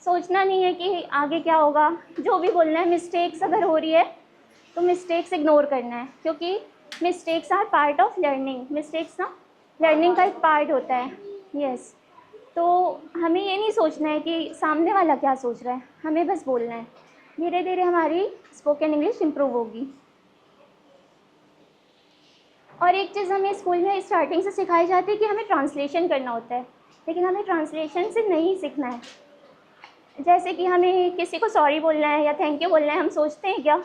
सोचना नहीं है कि आगे क्या होगा, जो भी बोलना है। मिस्टेक्स अगर हो रही है तो मिस्टेक्स इग्नोर करना है, क्योंकि mistakes are part of learning. Mistakes ना लर्निंग का एक पार्ट होता है। यस। तो हमें ये नहीं सोचना है कि सामने वाला क्या सोच रहा है, हमें बस बोलना है। धीरे धीरे हमारी स्पोकन इंग्लिश इम्प्रूव होगी। और एक चीज़ हमें स्कूल में स्टार्टिंग से सिखाई जाती है कि हमें ट्रांसलेशन करना होता है, लेकिन हमें ट्रांसलेशन से नहीं सीखना है। जैसे कि हमें किसी को सॉरी बोलना है या थैंक यू बोलना है, हम सोचते हैं क्या?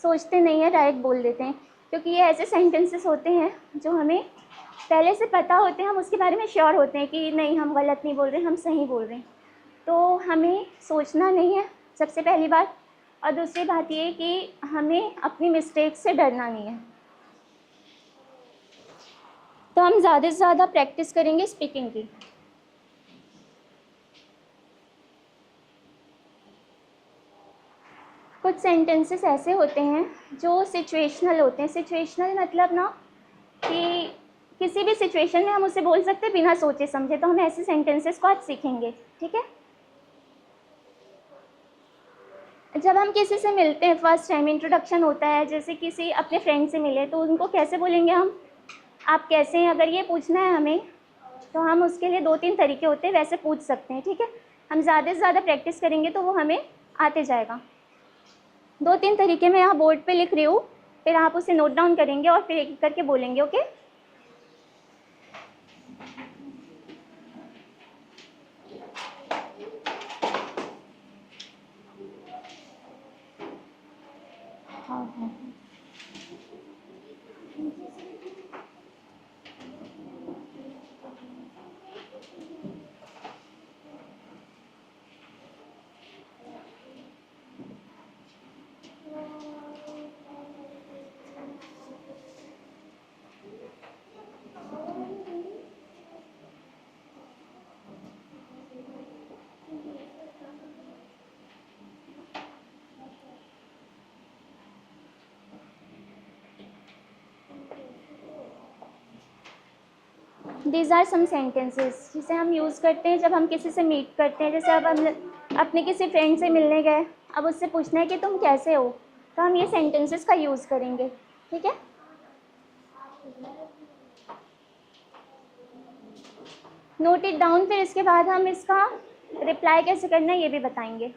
सोचते नहीं है, डायरेक्ट बोल देते हैं, क्योंकि ये ऐसे सेंटेंसेस होते हैं जो हमें पहले से पता होते हैं, हम उसके बारे में श्योर होते हैं कि नहीं, हम गलत नहीं बोल रहे, हम सही बोल रहे हैं। तो हमें सोचना नहीं है, सबसे पहली बात। और दूसरी बात ये कि हमें अपनी मिस्टेक से डरना नहीं है। तो हम ज़्यादा से ज़्यादा प्रैक्टिस करेंगे स्पीकिंग की। कुछ सेंटेंसेस ऐसे होते हैं जो सिचुएशनल होते हैं। सिचुएशनल मतलब ना कि किसी भी सिचुएशन में हम उसे बोल सकते हैं बिना सोचे समझे। तो हम ऐसे सेंटेंसेस को आज सीखेंगे, ठीक है? जब हम किसी से मिलते हैं, फर्स्ट टाइम इंट्रोडक्शन होता है, जैसे किसी अपने फ्रेंड से मिले, तो उनको कैसे बोलेंगे हम? आप कैसे हैं? अगर ये पूछना है हमें, तो हम उसके लिए 2-3 तरीके होते हैं, वैसे पूछ सकते हैं, ठीक है? हम ज़्यादा से ज़्यादा प्रैक्टिस करेंगे तो वो हमें आते जाएगा। 2-3 तरीके मैं यहाँ बोर्ड पे लिख रही हूँ, फिर आप उसे नोट डाउन करेंगे और फिर एक करके बोलेंगे, ओके? हाँ। दीज आर सम सेंटेंसेस जिसे हम यूज़ करते हैं जब हम किसी से मीट करते हैं। जैसे अब हम अपने किसी फ्रेंड से मिलने गए, अब उससे पूछना है कि तुम कैसे हो, तो हम ये सेंटेंसेस का यूज़ करेंगे, ठीक है? नोट इट डाउन, फिर इसके बाद हम इसका रिप्लाई कैसे करना है ये भी बताएंगे।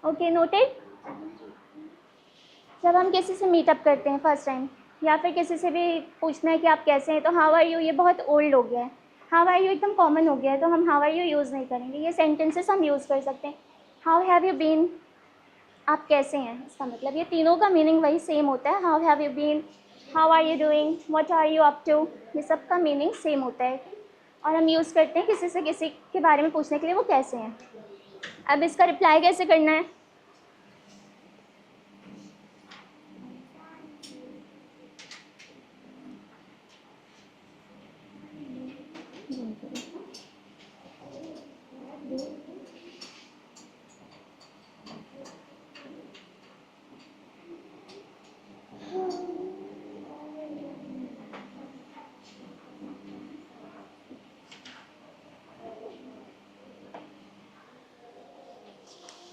Okay, noted. जब हम किसी से मीटअप करते हैं फर्स्ट टाइम, या फिर किसी से भी पूछना है कि आप कैसे हैं, तो हाउ आर यू ये बहुत ओल्ड हो गया है। हाउ आर यू एकदम कॉमन हो गया है, तो हम हाउ आर यू यूज़ नहीं करेंगे। ये सेंटेंसेस हम यूज़ कर सकते हैं। हाउ हैव यू बीन, आप कैसे हैं, इसका मतलब ये तीनों का मीनिंग वही सेम होता है। How have you been, how are you doing, what are you up to, ये सब का मीनिंग सेम होता है। और हम यूज़ करते हैं किसी से किसी के बारे में पूछने के लिए, वो कैसे हैं। अब इसका रिप्लाई कैसे करना है?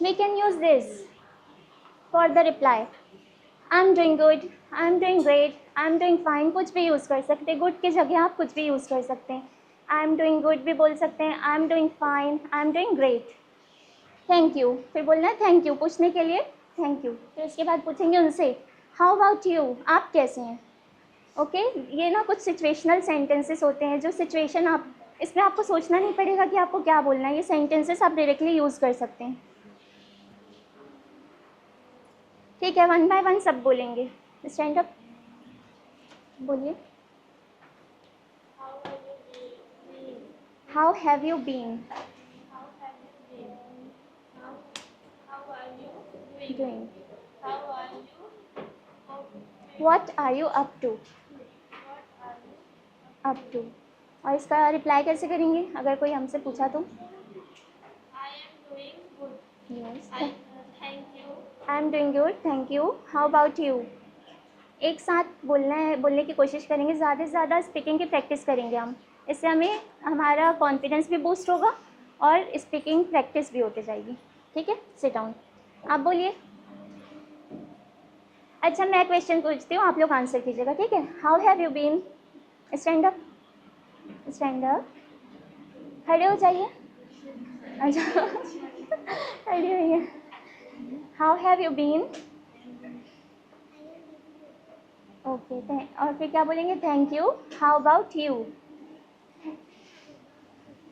We can use this for the reply. I'm doing good, I'm doing great, I'm doing fine, कुछ भी यूज़ कर सकते हैं। गुड की जगह आप कुछ भी यूज़ कर सकते हैं। I'm doing good भी बोल सकते हैं, I'm doing fine, I'm doing great। Thank you, फिर बोलना है थैंक यू पूछने के लिए, थैंक यू। फिर उसके बाद पूछेंगे उनसे हाउ अबाउट यू, आप कैसे हैं, ओके? ये ना कुछ सिचुएशनल सेंटेंसेस होते हैं, जो सिचुएशन आप, इसमें आपको सोचना नहीं पड़ेगा कि आपको क्या बोलना है। ये सेंटेंसेस आप डायरेक्टली यूज़ कर सकते हैं, ठीक है? 1 बाय 1 सब बोलेंगे। स्टैंड अप, बोलिए। How have you been doing, What are you up to? Up to. और इसका रिप्लाई कैसे करेंगे अगर कोई हमसे पूछा तो? I am doing good. Yes. Thank you. I am doing good. Thank you. How about you? एक साथ बोलने की कोशिश करेंगे, ज़्यादा से ज़्यादा स्पीकिंग की प्रैक्टिस करेंगे हम, इससे हमें हमारा कॉन्फिडेंस भी बूस्ट होगा और स्पीकिंग प्रैक्टिस भी होती जाएगी. ठीक है, सिट डाउन. आप बोलिए. अच्छा, मैं क्वेश्चन पूछती हूँ, आप लोग आंसर कीजिएगा. ठीक है. How have you been? Stand up. Stand up. खड़े हो जाइए. अच्छा खड़े होइए. हाउ हैव यू बीन? ओके. और फिर क्या बोलेंगे? Thank you. How about you?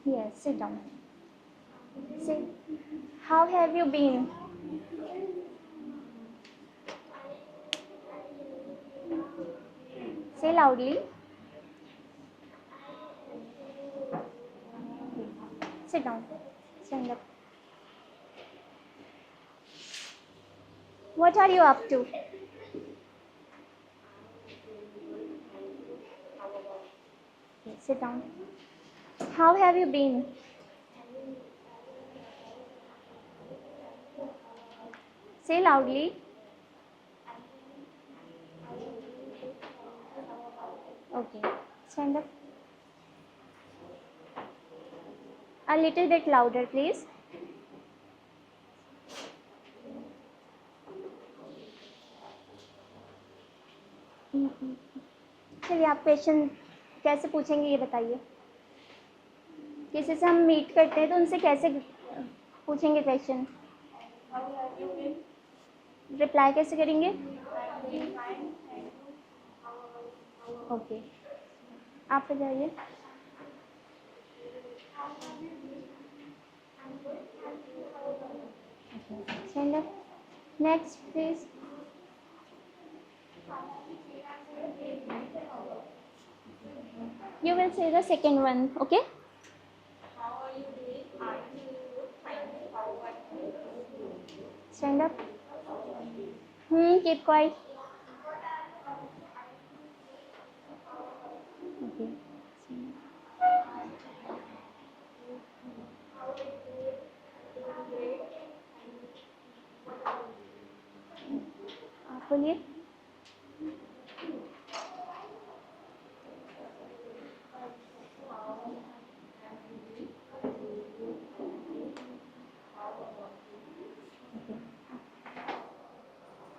Yes, sit down. Say how have you been? Say loudly. Sit down. Stand up. What are you up to? Okay, sit down. How have you been? Say loudly. Okay, stand up. A little bit louder, please. चलिए, आप question कैसे पूछेंगे ये बताइए. किसी से हम meet करते हैं तो उनसे कैसे पूछेंगे क्वेश्चन? रिप्लाई कैसे करेंगे? ओके, आप जाइए. Stand up. Next, please. You will say the second one, okay? How are you doing? I am doing good. Thank you. How about you? Stand up. Keep quiet. Okay. आप बोलिए.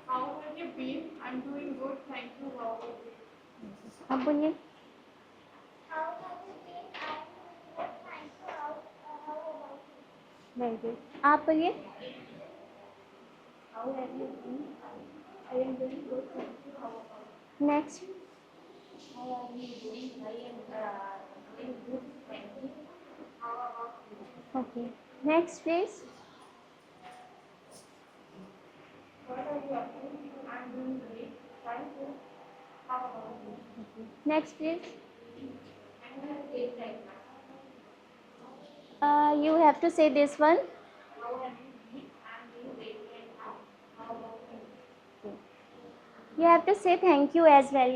How have you been? I'm doing good. Thank you. How about you? आप बोलिए. How have you been? I'm doing good. Thank you. How about you? Very good. आप बोलिए. How have you been? I am doing good. Thank you. How about you? Next. How are you doing? I am doing good. Thank you. How about you? Okay. Next please. What are you up to? I'm doing great. Thank you. How about you? Next please. I'm doing great right now. You have to say this one. How have you been? I'm doing great right now. How about you? You have to say thank you as well.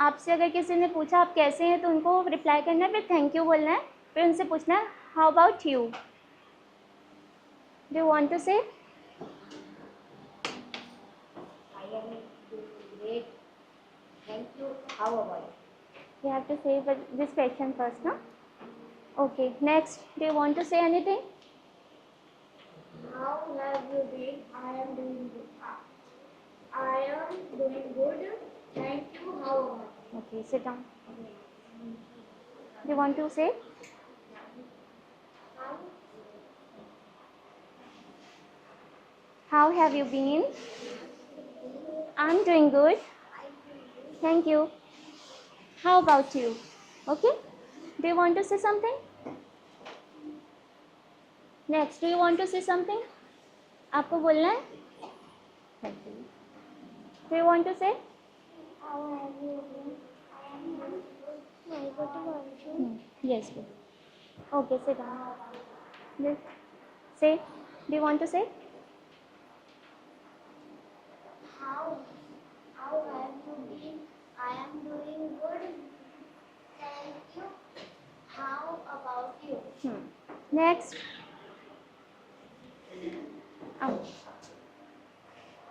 आपसे अगर किसी ने पूछा आप कैसे हैं तो उनको रिप्लाई करना है, फिर थैंक यू बोलना है, फिर उनसे पूछना है how about you. Do you want to say? I am doing great. Thank you. How about you? You have to say this question first, no? Okay. Next, do you want to say anything? How have you been? I am doing good. I am doing good. Thank you. How about you? Okay, sit down. Do you want to say? How have you been? I'm doing good. Thank you. How about you? Okay. Do you want to say something? Next, do you want to say something? आपको बोलना है? Do you want to say? How have you been? I am doing good. My good one. Yes, good. Okay, sit down. Yes. Say. Do you want to say? How have you Next. Oh.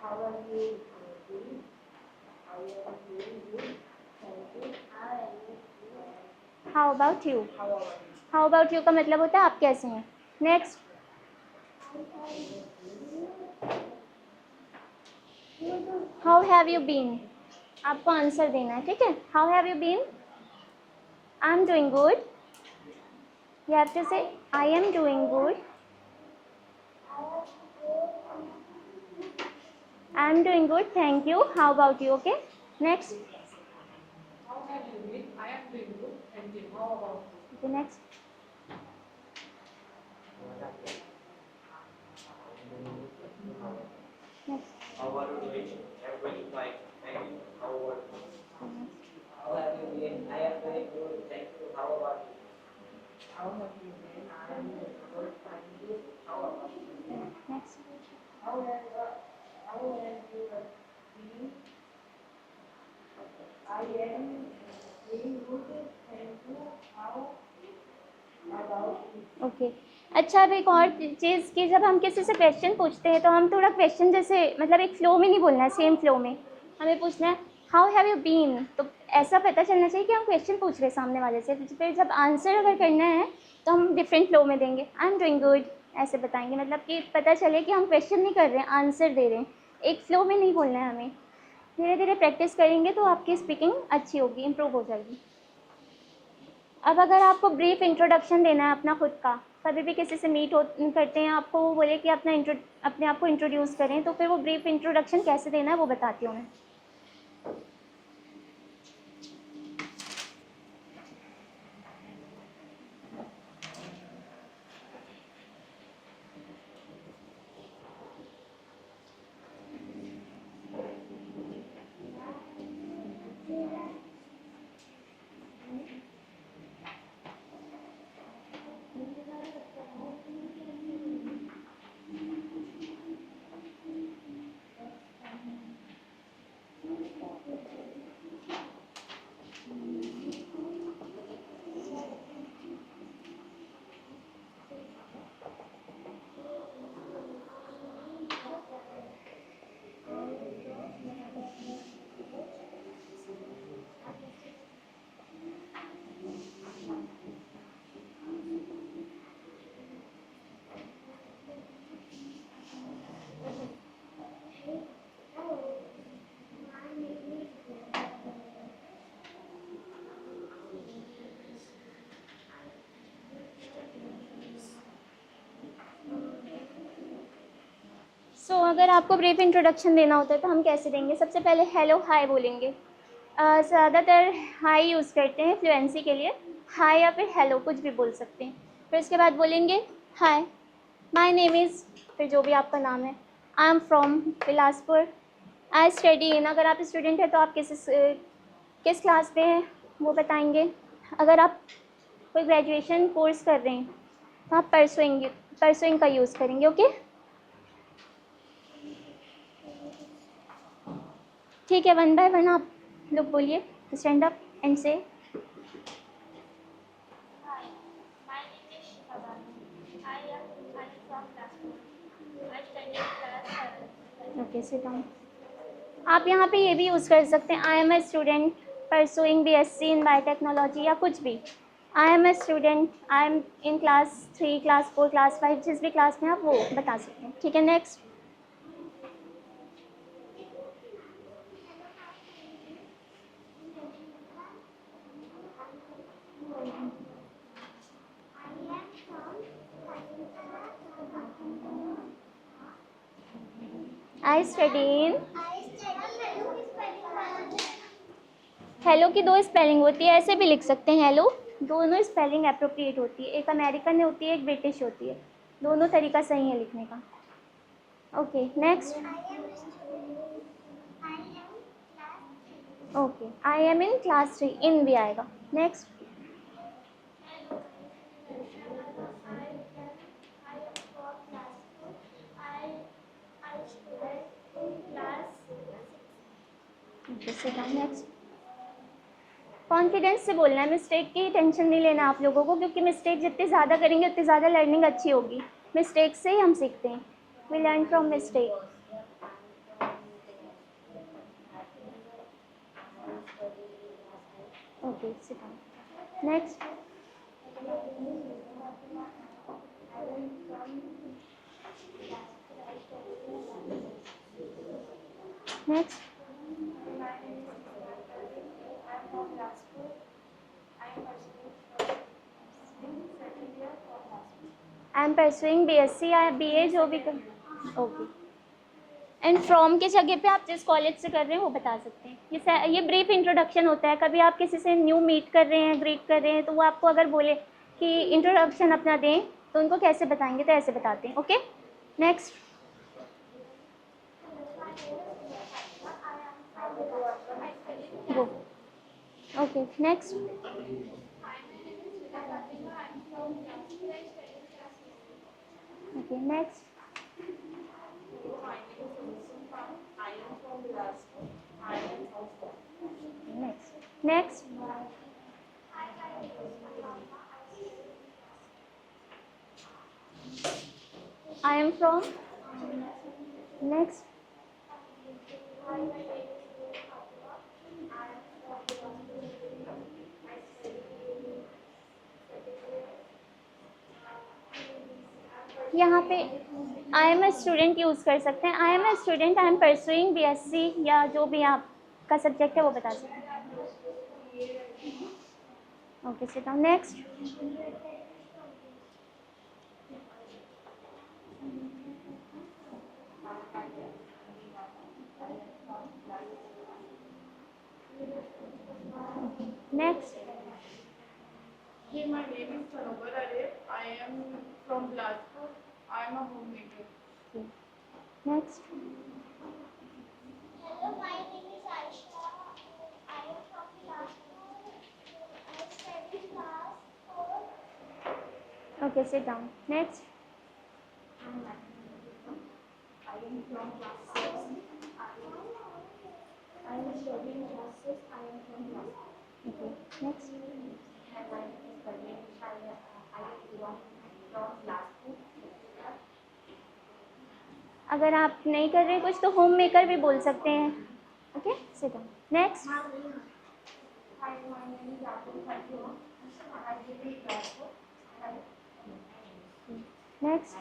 How are you doing? How are you doing? Thank you. How about you? How are you? How about you का मतलब होता है आप कैसे हैं. Next. How have you been? आपको answer देना है, ठीक है. How have you been? I'm doing good. You have to say I am doing good. I'm doing good, thank you. How about you? Okay. Next. How have you been? I am doing good. Thank you. How about you? Okay, next. Next. How are you doing? Everybody fine. Thank you. How are you? How have you been? I am very good. Thank you. How about you? How have you been? I am doing good. Thank you. How about you? Next. How have you been? I am doing good. Thank you. How about you? Okay. अच्छा, अब एक और चीज़ कि जब हम किसी से question पूछते हैं तो हम थोड़ा क्वेश्चन जैसे मतलब एक फ्लो में नहीं बोलना है, सेम फ्लो में हमें पूछना है हाउ हैव यू बीन. तो ऐसा पता चलना चाहिए कि हम क्वेश्चन पूछ रहे हैं सामने वाले से. फिर जब आंसर अगर करना है तो हम डिफरेंट फ्लो में देंगे. आई एम डूइंग गुड ऐसे बताएंगे, मतलब कि पता चले कि हम क्वेश्चन नहीं कर रहे हैं, आंसर दे रहे हैं. एक फ्लो में नहीं बोलना है हमें. धीरे धीरे प्रैक्टिस करेंगे तो आपकी स्पीकिंग अच्छी होगी, इम्प्रूव हो जाएगी. अब अगर आपको ब्रीफ इंट्रोडक्शन देना है अपना खुद का, कभी भी किसी से मीट करते हैं, आपको वो बोले कि अपने आप को इंट्रोड्यूस करें, तो फिर वो ब्रीफ इंट्रोडक्शन कैसे देना है वो बताती हूँ मैं. सो अगर आपको ब्रीफ इंट्रोडक्शन देना होता है तो हम कैसे देंगे. सबसे पहले हेलो हाय बोलेंगे. ज़्यादातर हाई यूज़ करते हैं फ्लुएंसी के लिए. हाय या फिर हेलो कुछ भी बोल सकते हैं. फिर उसके बाद बोलेंगे हाय माय नेम इज़, फिर जो भी आपका नाम है. आई am from Bilaspur. I study इन, अगर आप स्टूडेंट हैं तो आप किस क्लास में हैं वो बताएंगे. अगर आप कोई ग्रेजुएशन कोर्स कर रहे हैं तो आप परसुइंग का यूज़ करेंगे. ओके ठीक है. वन बाय वन आप लोग बोलिए. स्टैंड अप एंड से. Hi, my name is Shivani. I am from Nagpur. I study in class 7. Okay sit down. आप यहाँ पे ये भी यूज़ कर सकते हैं I am a student pursuing BSc in biotechnology या कुछ भी. I am a student, I am in class 3, class 4, class 5, जिस भी क्लास में आप वो बता सकते हैं. ठीक है. नेक्स्ट. आई स्टडी इन. हेलो की दो स्पेलिंग होती है, ऐसे भी लिख सकते हैं हेलो. दोनों स्पेलिंग अप्रोप्रिएट होती है. एक अमेरिकन होती है, एक ब्रिटिश होती है. दोनों तरीका सही है लिखने का. Okay next. Okay I am in class 3, इन भी आएगा. Next. Okay sit down. Next. Confidence से बोलना है, मिस्टेक की टेंशन नहीं लेना आप लोगों को, क्योंकि मिस्टेक जितनी ज़्यादा करेंगे उतनी ज़्यादा लर्निंग अच्छी होगी। मिस्टेक से ही हम सीखते हैं, we learn from mistake. Okay, sit down. Next. Next. I am pursuing BSc या BA, जो भी कर। ओके। एंड फ्रॉम की जगह पे आप जिस कॉलेज से कर रहे हैं वो बता सकते हैं। ये ब्रीफ इंट्रोडक्शन होता है। कभी आप किसी से न्यू मीट कर रहे हैं, ग्रीट कर रहे हैं, तो वो आपको अगर बोले कि इंट्रोडक्शन अपना दें, तो उनको कैसे बताएंगे, तो ऐसे बताते हैं। Okay, next. Go. Okay, next. Okay, next. Next. Next. I am from. Next. यहाँ पे I am a student use कर सकते हैं। I am a student, I am pursuing BSc, या जो भी आपका सब्जेक्ट है वो बता सकते हैं। Okay, sit down. Next. Next. Hey, my name is Sanobar Arif. I am from Glasgow. I am a homemaker. Next. Hello, my name is Aisha. I am from Glasgow. I study class 4. Okay, sit down. Next. I am from class 6. I am studying class 6. I am from class 6. Okay, next. My name is Parveen Shaya. I am from class 2. अगर आप नहीं कर रहे कुछ तो home maker भी बोल सकते हैं। Okay, sit down. Next. Hi, my name is Atul Khatwa. I live in Glasgow. Next.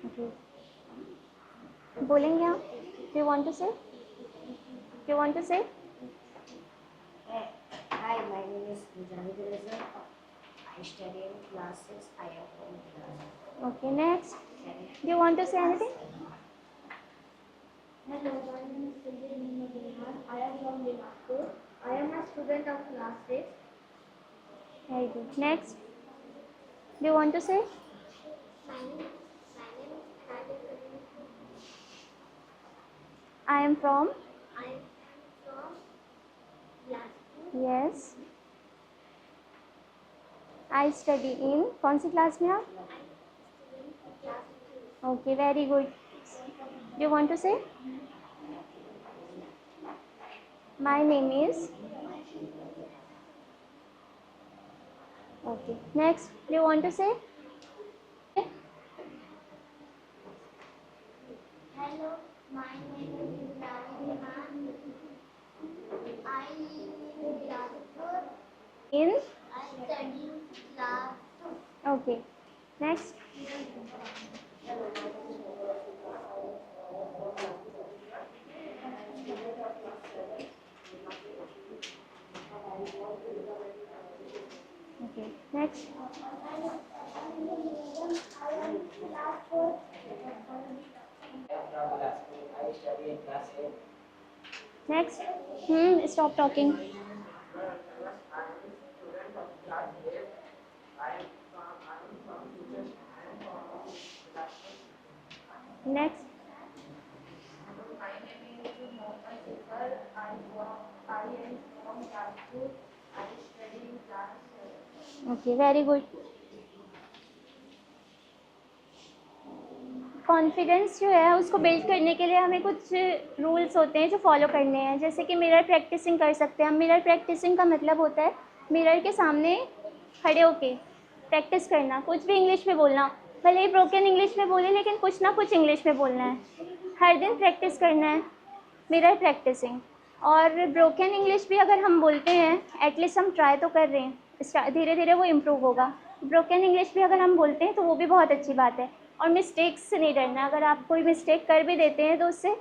Okay, बोलेंगे आप? यू वांट टू से? यू वांट टू से? Hi, my name is Mujahid Reza. I study in class 6. I am from class okay, next. You want to say anything? Hello, my name is Sanjay Nihar. I am from Glasgow. I am a student of class 6. Very good. Next. You want to say? My name is Hadi. I am from. I am from Glasgow. Yes. I study in. कौन सी class में आप? Okay, very good. You want to say? My name is. Okay, next. You want to say? Hello, my name is Ibrahim Khan. I live in Glasgow. In. I study class 2. Okay, next. Okay, next. from Glasgow. I study in class 8. Next. Stop talking. Next. My name is Mohammed Sikar. I am from Glasgow. I study in class 7. Okay, very good. Confidence जो है उसको build करने के लिए हमें कुछ rules होते हैं जो फॉलो करने हैं। जैसे कि मिरर प्रैक्टिसिंग कर सकते हैं हम। मिरर प्रैक्टिसिंग का मतलब होता है मिरर के सामने खड़े होके प्रैक्टिस करना, कुछ भी इंग्लिश में बोलना, भले ही ब्रोकन इंग्लिश में बोले लेकिन कुछ ना कुछ इंग्लिश में बोलना है। हर दिन प्रैक्टिस करना है मिरर प्रैक्टिसिंग। और ब्रोकन इंग्लिश भी अगर हम बोलते हैं, एटलीस्ट हम ट्राई तो कर रहे हैं, धीरे धीरे वो इम्प्रूव होगा। ब्रोकन इंग्लिश भी अगर हम बोलते हैं तो वो भी बहुत अच्छी बात है। और मिस्टेक्स से नहीं डरना, अगर आप कोई मिस्टेक कर भी देते हैं तो उससे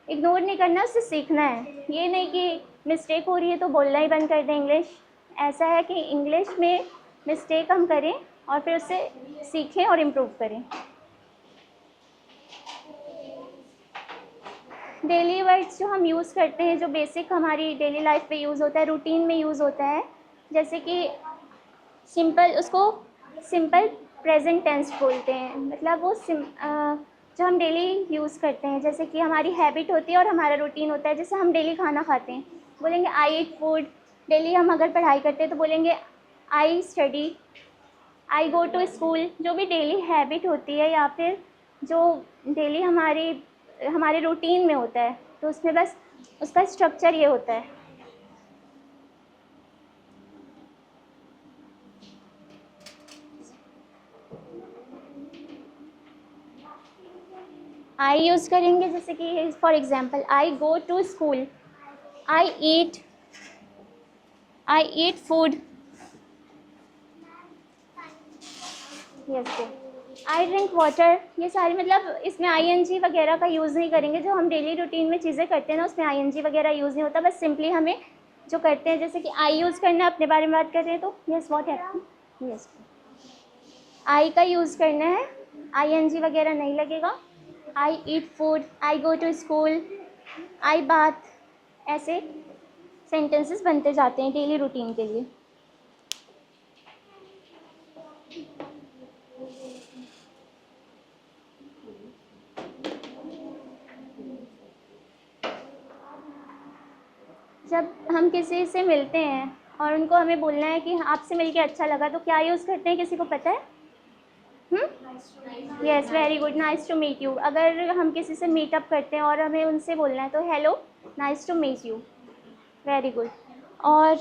इग्नोर नहीं करना, उससे सीखना है। ये नहीं कि मिस्टेक हो रही है तो बोलना ही बंद कर दें इंग्लिश। ऐसा है कि इंग्लिश में मिस्टेक हम करें और फिर उससे सीखें और इम्प्रूव करें। डेली वर्ड्स जो हम यूज़ करते हैं, जो बेसिक हमारी डेली लाइफ में यूज़ होता है, रूटीन में यूज़ होता है, जैसे कि सिंपल, उसको सिंपल प्रेजेंट टेंस बोलते हैं। मतलब वो जो हम डेली यूज़ करते हैं, जैसे कि हमारी हैबिट होती है और हमारा रूटीन होता है। जैसे हम डेली खाना खाते हैं, बोलेंगे आई ईट फूड। डेली हम अगर पढ़ाई करते हैं तो बोलेंगे I study, I go to school. जो भी डेली हैबिट होती है या फिर जो डेली हमारे रूटीन में होता है, तो उसमें बस उसका स्ट्रक्चर ये होता है। आई यूज़ करेंगे, जैसे कि for example I go to school, I eat food, yes, I drink water. ये सारी, मतलब इसमें आईएनजी वगैरह का यूज़ नहीं करेंगे। जो हम डेली रूटीन में चीज़ें करते हैं ना, उसमें आईएनजी वगैरह यूज़ नहीं होता। बस सिंपली हमें जो करते हैं, जैसे कि आई यूज़ करना है, अपने बारे में बात कर रहे हैं तो yes what happen, yes, I का यूज़ करना है, आईएनजी वगैरह नहीं लगेगा। I eat food, I go to school, I bath, ऐसे सेंटेंसेस बनते जाते हैं डेली रूटीन के लिए। जब हम किसी से मिलते हैं और उनको हमें बोलना है कि आपसे मिलके अच्छा लगा, तो क्या यूज़ करते हैं, किसी को पता है? Yes, very good, nice to meet you. अगर हम किसी से मीटअप करते हैं और हमें उनसे बोलना है तो hello, nice to meet you, very good. और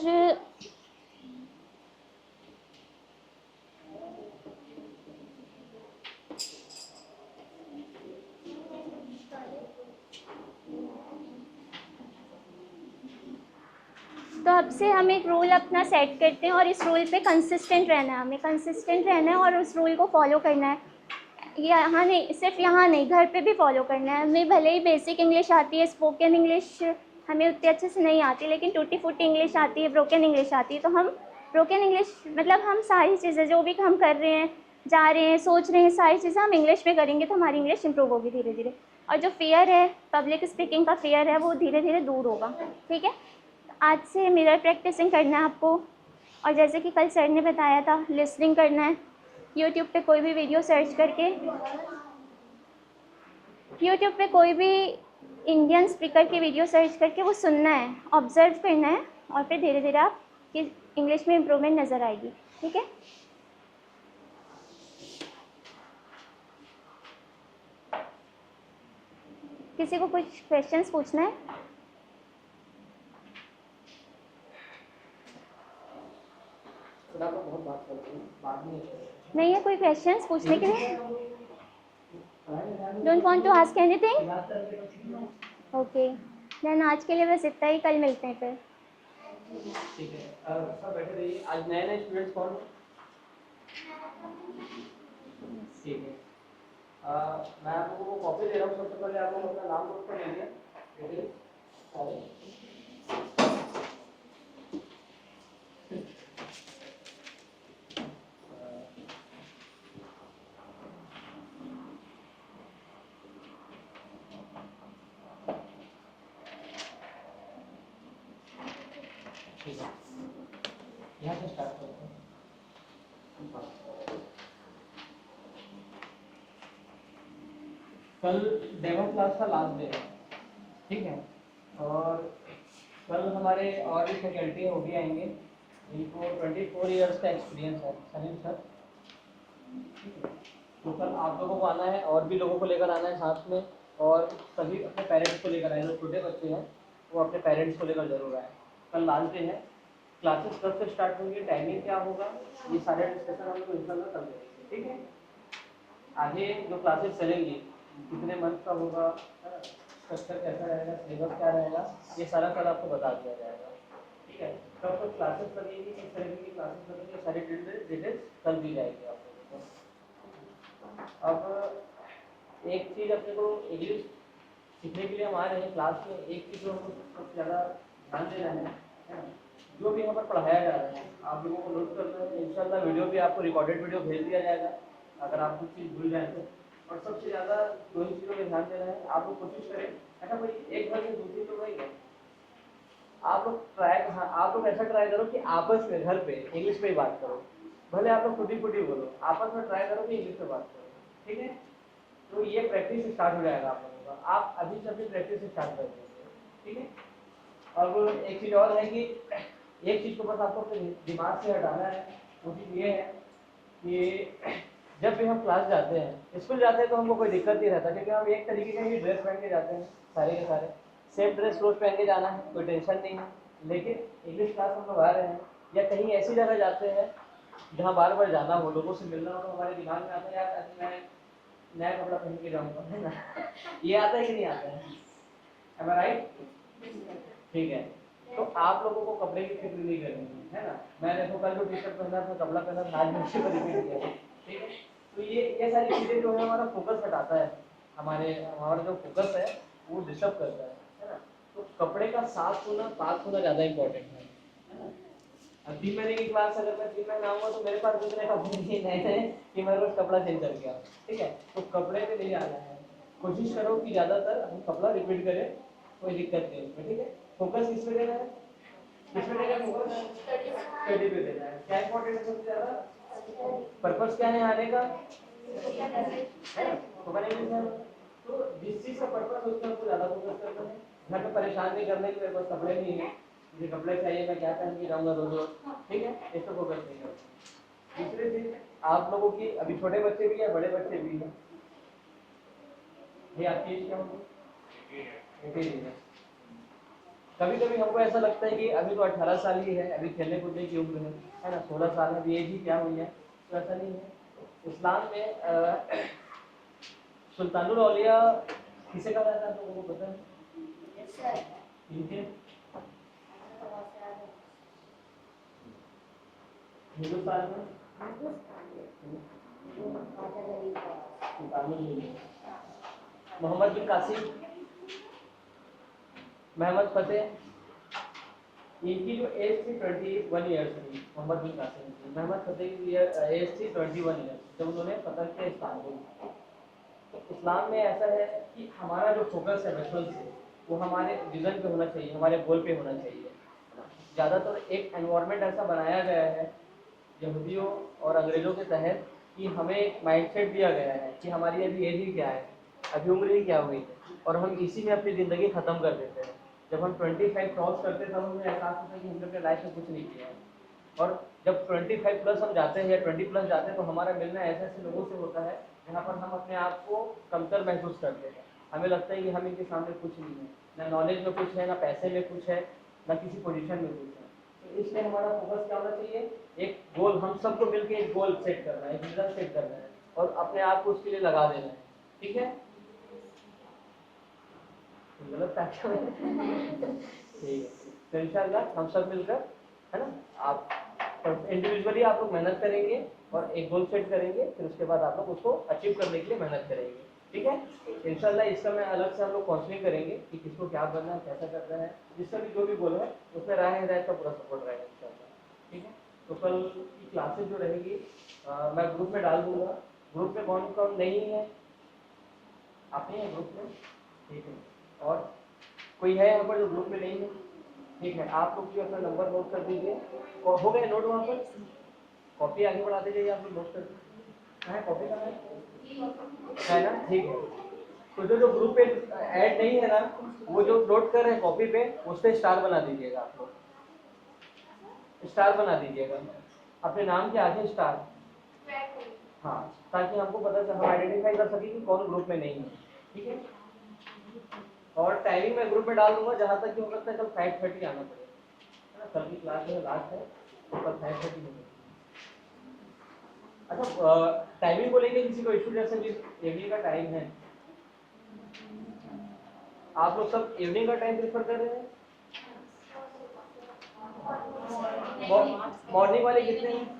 तो अब से हम एक रूल अपना सेट करते हैं और इस रूल पे कंसिस्टेंट रहना है। हमें कंसिस्टेंट रहना है और उस रूल को फॉलो करना है। यहाँ नहीं, सिर्फ यहाँ नहीं, घर पे भी फॉलो करना है। हमें भले ही बेसिक इंग्लिश आती है, स्पोकन इंग्लिश हमें उतने अच्छे से नहीं आती, लेकिन टूटी फूटी इंग्लिश आती है, ब्रोकन इंग्लिश आती है। तो हम ब्रोकन इंग्लिश, मतलब हम सारी चीज़ें जो भी हम कर रहे हैं, जा रहे हैं, सोच रहे हैं, सारी चीज़ें हम इंग्लिश में करेंगे तो हमारी इंग्लिश इंप्रूव होगी धीरे धीरे। और जो फियर है, पब्लिक स्पीकिंग का फियर है, वो धीरे धीरे दूर होगा। ठीक है, आज से मिरर प्रैक्टिसिंग करना है आपको। और जैसे कि कल सर ने बताया था, लिसनिंग करना है। यूट्यूब पे कोई भी वीडियो सर्च करके, यूट्यूब पे कोई भी इंडियन स्पीकर की वीडियो सर्च करके वो सुनना है, ऑब्जर्व करना है, और फिर धीरे धीरे आपकी इंग्लिश में इम्प्रूवमेंट नज़र आएगी। ठीक है, किसी को कुछ क्वेश्चंस पूछना है? बहुत बात करते हैं, बाद में नहीं है कोई क्वेश्चंस पूछने के लिए? Don't want to ask anything? Okay, then आज के लिए बस इतना ही, कल मिलते हैं फिर। ठीक है। सब बैठे रहिए। आज नए नए स्टूडेंट्स कौन? ठीक है। मैं आप लोगों को कॉपी दे रहा हूँ। सबसे पहले आप लोग अपना नाम नोट कर लीजिए। ठीक है, यहाँ से स्टार्ट करते हैं। कल डेमो क्लास का लास्ट डे है, ठीक है। और कल हमारे और भी फैकल्टी वो भी आएंगे, इनको 24 इयर्स का एक्सपीरियंस है, सलीम सर, ठीक है। तो कल आप लोगों को आना है और भी लोगों को लेकर आना है साथ में, और सभी अपने पेरेंट्स को लेकर आए। जो छोटे बच्चे हैं वो अपने पेरेंट्स को लेकर जरूर आए। कल लास्ट डे है। क्लासेस कब से स्टार्ट होंगी, टाइमिंग क्या होगा, ये सारे डिस्कशन हम लोग इंशाल्लाह कल करेंगे, ठीक है। आगे जो क्लासेस चलेंगी कितने मंथ का होगा, स्ट्रक्चर कैसा रहेगा, सिलेबस क्या रहेगा, ये सारा कल आपको बता दिया जाएगा, ठीक है। कब तक क्लासेस लगेगी, किस तरीके की क्लासेस लगेंगी, सारी डिटेल्स कल दी जाएगी आप लोगों को। अब एक चीज़ अपने को इंग्लिश सीखने के लिए हम आ रहे हैं क्लास में, एक चीज़ जो हमको सबसे ज़्यादा ध्यान देना है ना, जो भी यहाँ पर पढ़ाया जा रहा है आप लोगों को नोट करना है। इंशाल्लाह वीडियो भी आपको रिकॉर्डेड वीडियो भेज दिया जाएगा अगर आप कुछ चीज़ भूल जाए तो। और सबसे ज़्यादा दो ही चीज़ों में ध्यान देना है, आप लोग कोशिश करें, अच्छा भाई एक घर में दूसरी तो वही है, आप लोग ट्राई, हाँ आप लोग ऐसा ट्राई करो कि आपस में घर पे इंग्लिश में ही बात करो, भले आप लोग खुद ही बोलो, आपस में ट्राई करो कि इंग्लिश में बात करो, ठीक है। तो ये प्रैक्टिस स्टार्ट हो जाएगा आप लोगों का, आप अभी से अपनी प्रैक्टिस स्टार्ट कर देंगे, ठीक है। अब एक चीज़ और है कि एक चीज़ को बस आपको अपने दिमाग से हटाना है, वो चीज़ ये है कि जब भी हम क्लास जाते हैं, स्कूल जाते हैं तो हमको कोई दिक्कत नहीं रहता, क्योंकि हम एक तरीके का ही ड्रेस पहन के जाते हैं, सारे के सारे सेम ड्रेस रोज पहन के जाना है, कोई टेंशन नहीं है। लेकिन इंग्लिश क्लास हम लोग आ रहे हैं या कहीं ऐसी जगह जाते हैं जहाँ बार बार जाना हो, लोगों से मिलना हो, तो हमारे दिमाग में आता है यार आज मैं नया कपड़ा पहन के जाऊँगा, है ना। ये आता है कि नहीं आता है, am I right? ठीक है। तो आप लोगों को कपड़े की फिक्र नहीं करनी है ना। मैं देखो कल जो टी शर्ट पहना था, कपड़ा पहना था, आज मैं उसी पर रिपीट किया, ठीक है। तो ये सारी चीज़ें जो है हमारा फोकस हटाता है, हमारा जो फोकस है वो डिस्टर्ब करता है ना। तो कपड़े का साफ होना, पाक होना ज़्यादा इंपॉर्टेंट है ना। अब 3 महीने की क्लास अगर मैं 3 महीने आऊँगा तो मेरे पास दूसरे कपड़े नहीं नए कि मैं रोज कपड़ा चेंज करके आऊँ, ठीक है। तो कपड़े पे नहीं आना है, कोशिश करो कि ज़्यादातर हम कपड़ा रिपीट करें, कोई दिक्कत नहीं है, ठीक है। फोकस किस पे देना है, किस पे देना है फोकस, स्टडी पे देना है। क्या इंपॉर्टेंट है सबसे ज़्यादा, पर्पस क्या है आने का, तो बनेंगे। तो जिस चीज़ का पर्पस है उस पर ज़्यादा फोकस करना है। घर में परेशान नहीं करने के लिए, बस कपड़े नहीं है, मुझे कपड़े चाहिए, मैं क्या पहन के जाऊँगा रोज रोज, ठीक है, इस पर फोकस नहीं करना। दूसरी चीज़ आप लोगों की, अभी छोटे बच्चे भी हैं, बड़े बच्चे भी हैं, ये आपकी एज क्या होगी, कभी कभी हमको ऐसा लगता है कि अभी तो 18 साल ही है, अभी खेलने कूदने की उम्र है ना, 16 साल है, अभी एज ही क्या हुई है, तो ऐसा नहीं है। इस्लाम में सुल्तानुल औलिया किसे कहा जाता है, तो लोगों को पता है, इनके हिंदुस्तान में मोहम्मद बिन कासिम, महमद फतेह, इनकी जो एज थी 21 ईयर्स थी, मोहम्मद बिन कासिम की, महमद फतेह की एज थी 21 ईयर्स जब उन्होंने फतह किया इस्लाम को। तो इस्लाम में ऐसा है कि हमारा जो फोकस है बचपन से वो हमारे विजन पे होना चाहिए, हमारे गोल पे होना चाहिए। ज़्यादातर एक एनवायरनमेंट ऐसा बनाया गया है यहूदियों और अंग्रेज़ों के तहत कि हमें एक माइंडसेट दिया गया है कि हमारी अभी एज ही क्या है, अभी उम्र ही क्या हुई है, और हम इसी में अपनी ज़िंदगी ख़त्म कर देते हैं। जब हम 25 क्रॉस करते हैं तब हमें एहसास होता है कि हमने अपने लाइफ में कुछ नहीं किया है। और जब 25 प्लस हम जाते हैं या 20 प्लस जाते हैं तो हमारा मिलना ऐसे ऐसे लोगों से होता है जहाँ पर हम अपने आप को कमतर महसूस करते हैं। हमें लगता है कि हम इनके सामने कुछ नहीं है, ना नॉलेज में कुछ है, ना पैसे में कुछ है, ना किसी पोजीशन में कुछ है। तो इसलिए हमारा फोकस क्या होना चाहिए, एक गोल, हम सबको मिलकर एक गोल सेट करना है, एक विजन सेट करना है और अपने आप को उसके लिए लगा देना है, ठीक है। गलत ठीक है, तो इंशाल्लाह हम सब मिलकर, है ना, आप इंडिविजुअली आप लोग मेहनत करेंगे और एक गोल सेट करेंगे, फिर उसके बाद आप लोग उसको अचीव करने के लिए मेहनत करेंगे, ठीक है। इंशाल्लाह इसका मैं अलग से हम लोग काउंसलिंग करेंगे कि किसको क्या करना है, कैसा करना है, जिसका भी जो भी गोल है उसमें राय हिदायत का पूरा सपोर्ट रहेगा इंशाल्लाह, ठीक है। तो कल की क्लासेज जो रहेगी मैं ग्रुप में डाल दूँगा। ग्रुप में कौन कौन नहीं है, आप नहीं है ग्रुप में, ठीक है, और कोई है यहाँ पर जो ग्रुप में नहीं है, ठीक है, आप लोग भी अपना नंबर नोट कर दीजिए। हो गए नोट, वहाँ पर कॉपी आगे बढ़ा दीजिए, आप लोग नोट कर दीजिए, कॉपी करना है ना, ठीक है। तो जो ग्रुप पे ऐड नहीं है ना, वो जो नोट कर रहे हैं कॉपी पे, उस पर स्टार बना दीजिएगा, आप लोग स्टार बना दीजिएगा, अपने नाम के आगे स्टार, हाँ, ताकि हमको पता चले, हम आइडेंटिफाई कर सकें कि कौन ग्रुप में नहीं है। ठीक है, और टाइमिंग मैं ग्रुप में डाल दूंगा जहाँ तक कि हो सकता है कल 5:30 आना पड़े, है ना। कल की क्लास जो है लास्ट है, तो कल 5:30 हो गई। अच्छा, टाइमिंग को लेके किसी को इशू, जैसे भी इवनिंग का टाइम है, आप लोग सब इवनिंग का टाइम प्रेफर कर रहे हैं? मॉर्निंग वाले कितने हैं?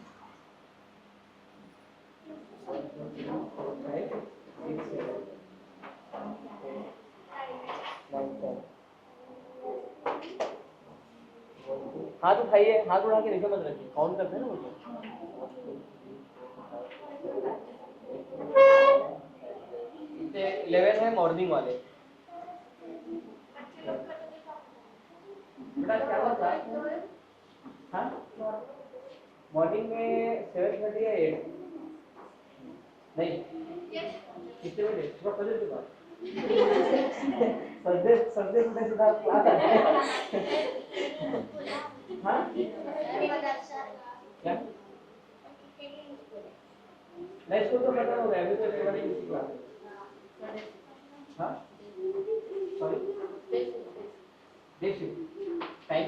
हाथ उठाइए, हाथ उठा के नीचे मत रखिए, काउंट करते हैं ना मुझे। 11 है मॉर्निंग वाले। बेटा क्या हुआ क्लास में? हाँ, मॉर्निंग में 7:30 या 8? नहीं, कितने बजे? सुबह बजे सुबह संडे संडे सुबह क्लास आते हैं। हाँ क्या? नहीं, इसको तो पता होगा, अभी तो वाली किसी क्लास है। हाँ सॉरी, डे शिफ्ट टाइम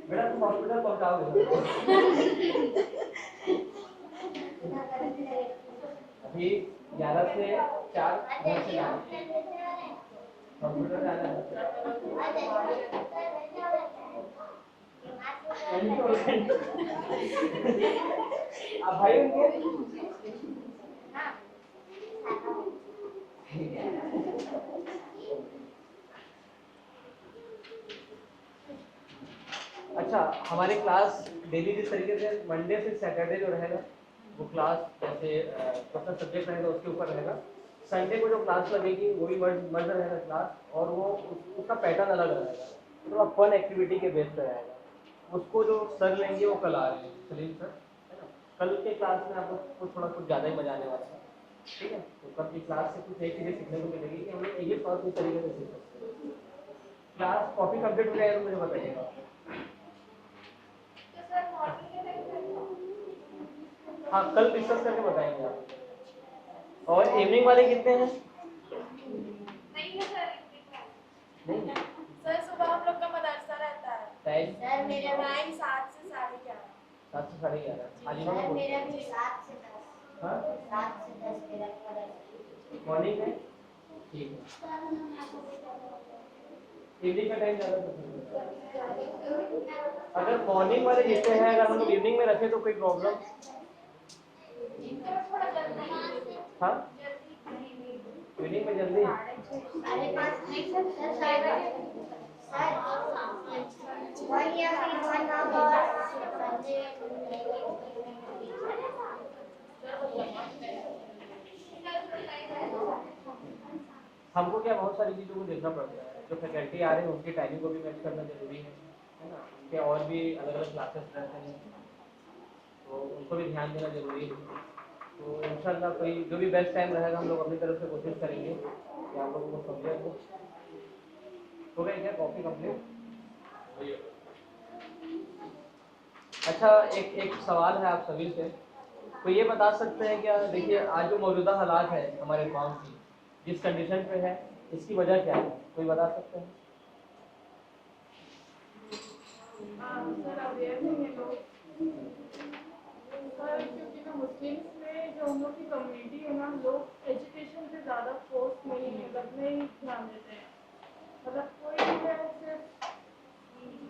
बेटा तुम हॉस्पिटल पहुंचाओगे। अभी 11 से 4 घर से जाना हॉस्पिटल जाना है। आप भाई उनके? अच्छा, हमारी क्लास डेली जिस तरीके से मंडे से सैटरडे जो रहेगा वो क्लास जैसे मतलब सब्जेक्ट रहेगा उसके ऊपर रहेगा। संडे को जो क्लास लगेगी वो भी मर्ज रहेगा क्लास, और वो उसका पैटर्न अलग रहेगा, थोड़ा फन एक्टिविटी के बेस पे रहेगा। उसको जो सर लेंगे वो कल आ रहे हैं, सलीम सर, है ना। कल के क्लास में आपको थोड़ा कुछ ज़्यादा ही मजा आने वाला है। ठीक है, तो कल की क्लास से कुछ एक चीज़ें सीखने को मिलेगी कि हम लोग एक और किस तरीके से सीख सकते हैं। क्लास कॉपी कंप्लीट हो जाएगा तो मुझे बताइएगा। हाँ, कल डिस्कस करके बताएंगे आप। और इवनिंग वाले कितने हैं? नहीं है सर, नहीं सर सुबह हम लोग का मदरसा रहता है। टाइम सर मेरा टाइम 7 से 11:30। 7 से 11:30। आज सर मेरा भी 7 से 10। हाँ 7 से 10 मेरा मॉर्निंग में ठीक है। इवनिंग का टाइम ज़्यादा पसंद है। अगर मॉर्निंग वाले जितने हैं अगर हम लोग इवनिंग में रखें तो कोई प्रॉब्लम? हाँ इवनिंग में जल्दी। अरे 5 नहीं सर, सर 1 या फिर 1 आवर संडे। हमको क्या बहुत सारी चीज़ों को देखना पड़ता है, जो फैकल्टी आ रहे हैं उनकी टाइमिंग को भी मैच करना जरूरी है ना। उनके और भी अलग अलग क्लासेस रहते हैं तो उनको भी ध्यान देना जरूरी है। तो इंशाल्लाह कोई जो भी बेस्ट टाइम रहेगा हम लोग अपनी तरफ से कोशिश करेंगे कि आप लोगों को समझे। हो गया क्या कॉपी कंप्लीट? अच्छा, एक सवाल है आप सभी से, तो ये बता सकते हैं क्या, देखिए आज जो मौजूदा हालात है हमारे गाँव की जिस कंडीशन पे है इसकी वजह क्या है, कोई बता सकते हैं? सर अवेयर नहीं है लोग सर, क्योंकि ना मुस्लिम्स में जो हम लोग की कम्युनिटी है ना, लोग एजुकेशन पे ज़्यादा फोर्स नहीं नहीं ध्यान देते हैं। मतलब कोई भी है सिर्फ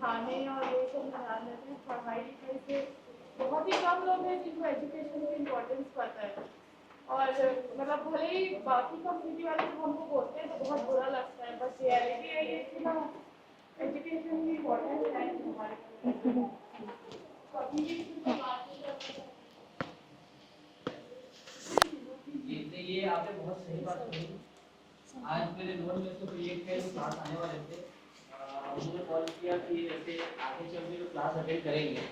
खाने और ये सब में ध्यान देते हैं, पढ़ाई लिखाई से बहुत ही कम लोग हैं जिनको एजुकेशन की इम्पोर्टेंस पता है। और मतलब भले ही बाकी कम्युनिटी वाले जब हमको बोलते हैं तो बहुत बुरा लगता है, बस रियलिटी है ये कि ना एजुकेशन की इम्पोर्टेंस है हमारे कभी भी ये आपने बहुत सही बात कही। आज मेरे नोट में से कोई एक थे जो क्लास आने वाले थे, उन्होंने कॉल किया कि जैसे आगे चल के जो क्लास अटेंड करेंगे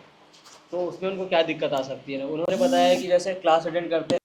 तो उसमें उनको क्या दिक्कत आ सकती है। उन्होंने बताया कि जैसे क्लास अटेंड करते